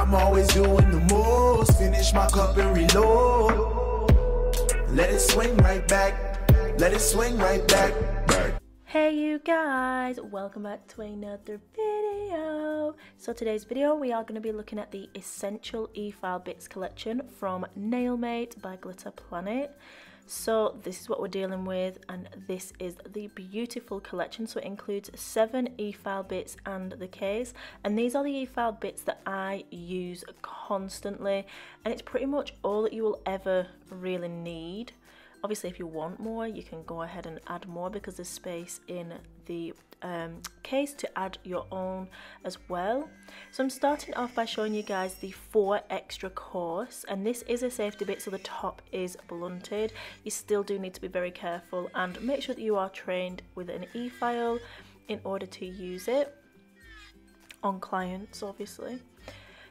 I'm always doing the most. Finish my cup and reload. Let it swing right back. Let it swing right back. Hey you guys, welcome back to another video. So today's video we are going to be looking at the Essential EFILE Bits collection from Nailmate by Glitter Planet. So this is what we're dealing with, and this is the beautiful collection. So it includes 7 EFILE bits and the case, and these are the EFILE bits that I use constantly, and it's pretty much all that you will ever really need. Obviously, if you want more, you can go ahead and add more because there's space in the case to add your own as well. So I'm starting off by showing you guys the 4 extra course, and this is a safety bit, so the top is blunted. You still do need to be very careful and make sure that you are trained with an EFILE in order to use it on clients, obviously.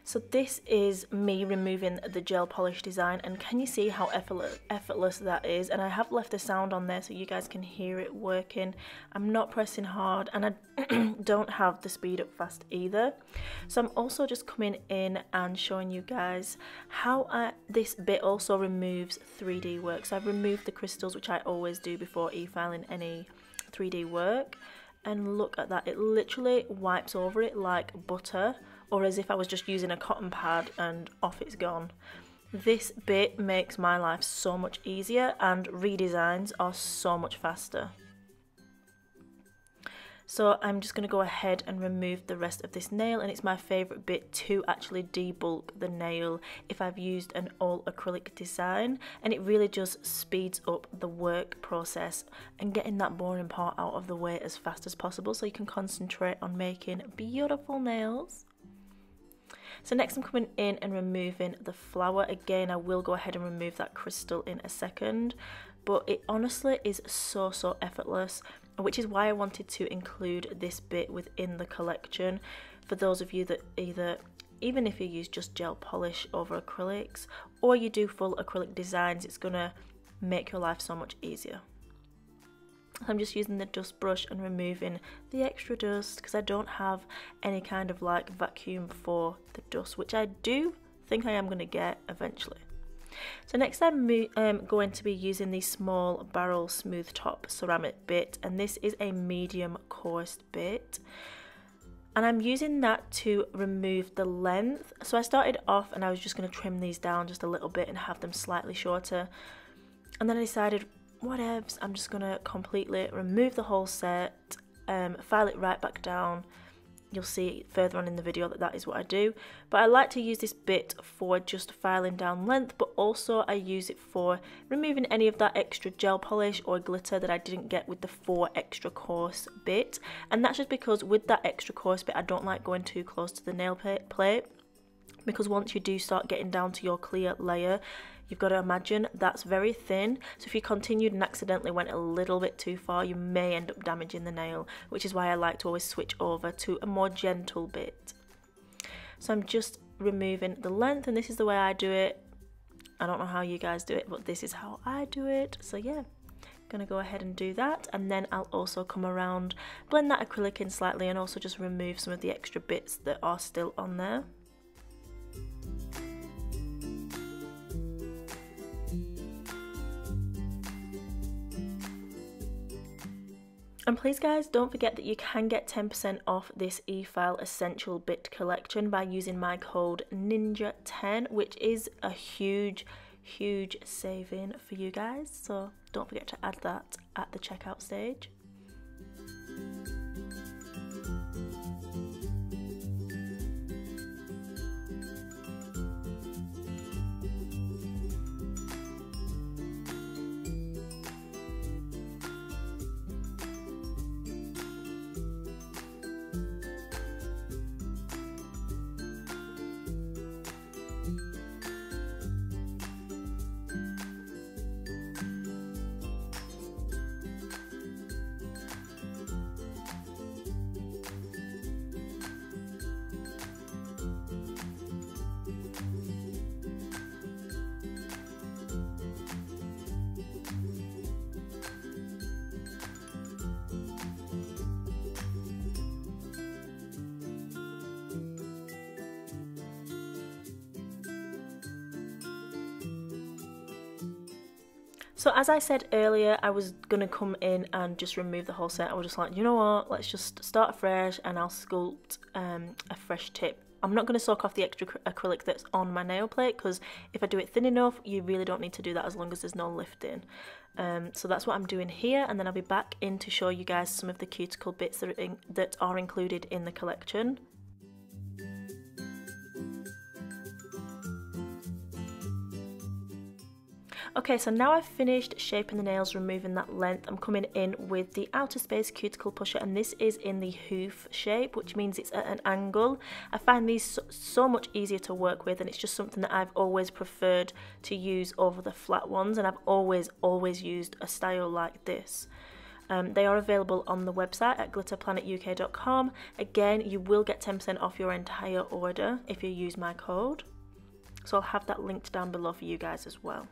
So this is me removing the gel polish design, and can you see how effortless that is? And I have left the sound on there so you guys can hear it working. I'm not pressing hard, and I don't have the speed up fast either. So I'm also just coming in and showing you guys how this bit also removes 3D work. So I've removed the crystals, which I always do before e-filing any 3D work. And look at that, it literally wipes over it like butter, or as if I was just using a cotton pad and off it's gone. This bit makes my life so much easier, and redesigns are so much faster. So I'm just going to go ahead and remove the rest of this nail, and it's my favourite bit to actually debulk the nail if I've used an all acrylic design, and it really just speeds up the work process and getting that boring part out of the way as fast as possible so you can concentrate on making beautiful nails. So next I'm coming in and removing the flower. Again, I will go ahead and remove that crystal in a second, but it honestly is so effortless, which is why I wanted to include this bit within the collection for those of you that even if you use just gel polish over acrylics, or you do full acrylic designs, it's gonna make your life so much easier. I'm just using the dust brush and removing the extra dust because I don't have any kind of like vacuum for the dust, which I do think I am going to get eventually. So next I'm going to be using the small barrel smooth top ceramic bit, and this is a medium coarse bit, and I'm using that to remove the length. So I started off and I was just going to trim these down just a little bit and have them slightly shorter, and then I decided whatevs, I'm just gonna completely remove the whole set, file it right back down. You'll see further on in the video that that is what I do, but I like to use this bit for just filing down length, but also I use it for removing any of that extra gel polish or glitter that I didn't get with the 4 extra coarse bit. And that's just because with that extra coarse bit I don't like going too close to the nail plate, because once you do start getting down to your clear layer, you've got to imagine that's very thin, so if you continued and accidentally went a little bit too far, you may end up damaging the nail, which is why I like to always switch over to a more gentle bit. So I'm just removing the length, and this is the way I do it. I don't know how you guys do it, but this is how I do it. So yeah, gonna go ahead and do that, and then I'll also come around, blend that acrylic in slightly, and also just remove some of the extra bits that are still on there. And please guys, don't forget that you can get 10% off this EFILE Essential Bit collection by using my code NINJA10, which is a huge saving for you guys. So don't forget to add that at the checkout stage. So as I said earlier, I was going to come in and just remove the whole set. I was just like, you know what, let's just start afresh and I'll sculpt a fresh tip. I'm not going to soak off the extra acrylic that's on my nail plate, because if I do it thin enough, you really don't need to do that as long as there's no lifting. So that's what I'm doing here, and then I'll be back in to show you guys some of the cuticle bits that are included in the collection. Okay, so now I've finished shaping the nails, removing that length. I'm coming in with the outer space cuticle pusher, and this is in the hoof shape, which means it's at an angle. I find these so much easier to work with, and it's just something that I've always preferred to use over the flat ones, and I've always used a style like this. They are available on the website at glitterplanetuk.com. Again, you will get 10% off your entire order if you use my code. So I'll have that linked down below for you guys as well.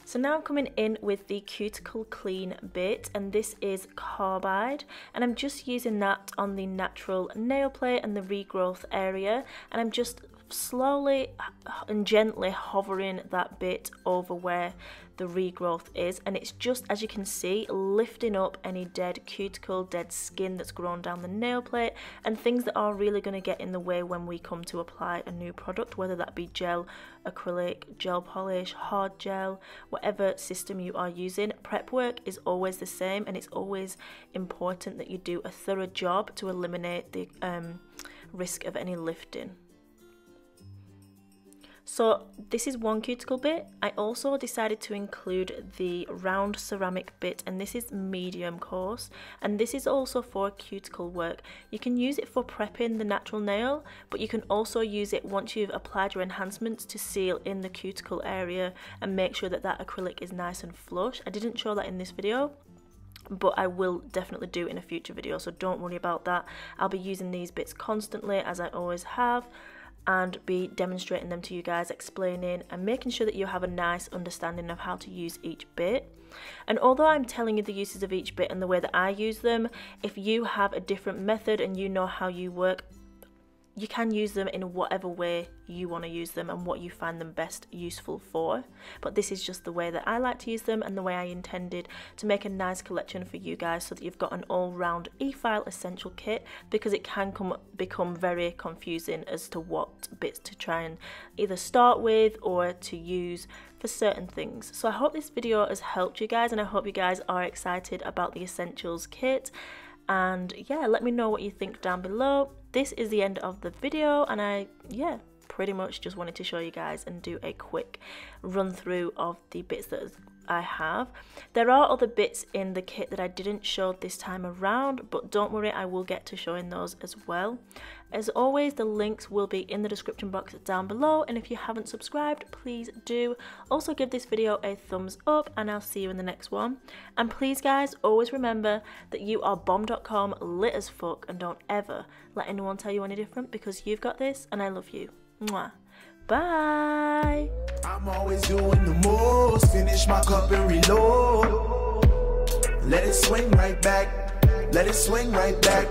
So now I'm coming in with the cuticle clean bit, and this is carbide, and I'm just using that on the natural nail plate and the regrowth area, and I'm just slowly and gently hovering that bit over where the regrowth is, and it's just, as you can see, lifting up any dead cuticle, dead skin that's grown down the nail plate, and things that are really going to get in the way when we come to apply a new product, whether that be gel, acrylic, gel polish, hard gel, whatever system you are using. Prep work is always the same, and it's always important that you do a thorough job to eliminate the risk of any lifting. So this is one cuticle bit. I also decided to include the round ceramic bit, and this is medium coarse, and this is also for cuticle work. You can use it for prepping the natural nail, but you can also use it once you've applied your enhancements to seal in the cuticle area and make sure that that acrylic is nice and flush. I didn't show that in this video, but I will definitely do in a future video, so don't worry about that. I'll be using these bits constantly, as I always have, and be demonstrating them to you guys, explaining and making sure that you have a nice understanding of how to use each bit. And although I'm telling you the uses of each bit and the way that I use them, if you have a different method and you know how you work, you can use them in whatever way you want to use them and what you find them best useful for. But this is just the way that I like to use them and the way I intended to make a nice collection for you guys, so that you've got an all-round EFILE essential kit, because it can become very confusing as to what bits to try and either start with or to use for certain things. So I hope this video has helped you guys, and I hope you guys are excited about the essentials kit. And yeah, let me know what you think down below. This is the end of the video, and I pretty much just wanted to show you guys and do a quick run through of the bits that I have. There are other bits in the kit that I didn't show this time around, but don't worry, I will get to showing those as well. As always, the links will be in the description box down below, and if you haven't subscribed, please do. Also give this video a thumbs up, and I'll see you in the next one. And please guys, always remember that you are bomb.com, lit as fuck, and don't ever let anyone tell you any different, because you've got this and I love you. Mwah. Bye. I'm always doing the most. Finish my cup and reload. Let it swing right back. Let it swing right back.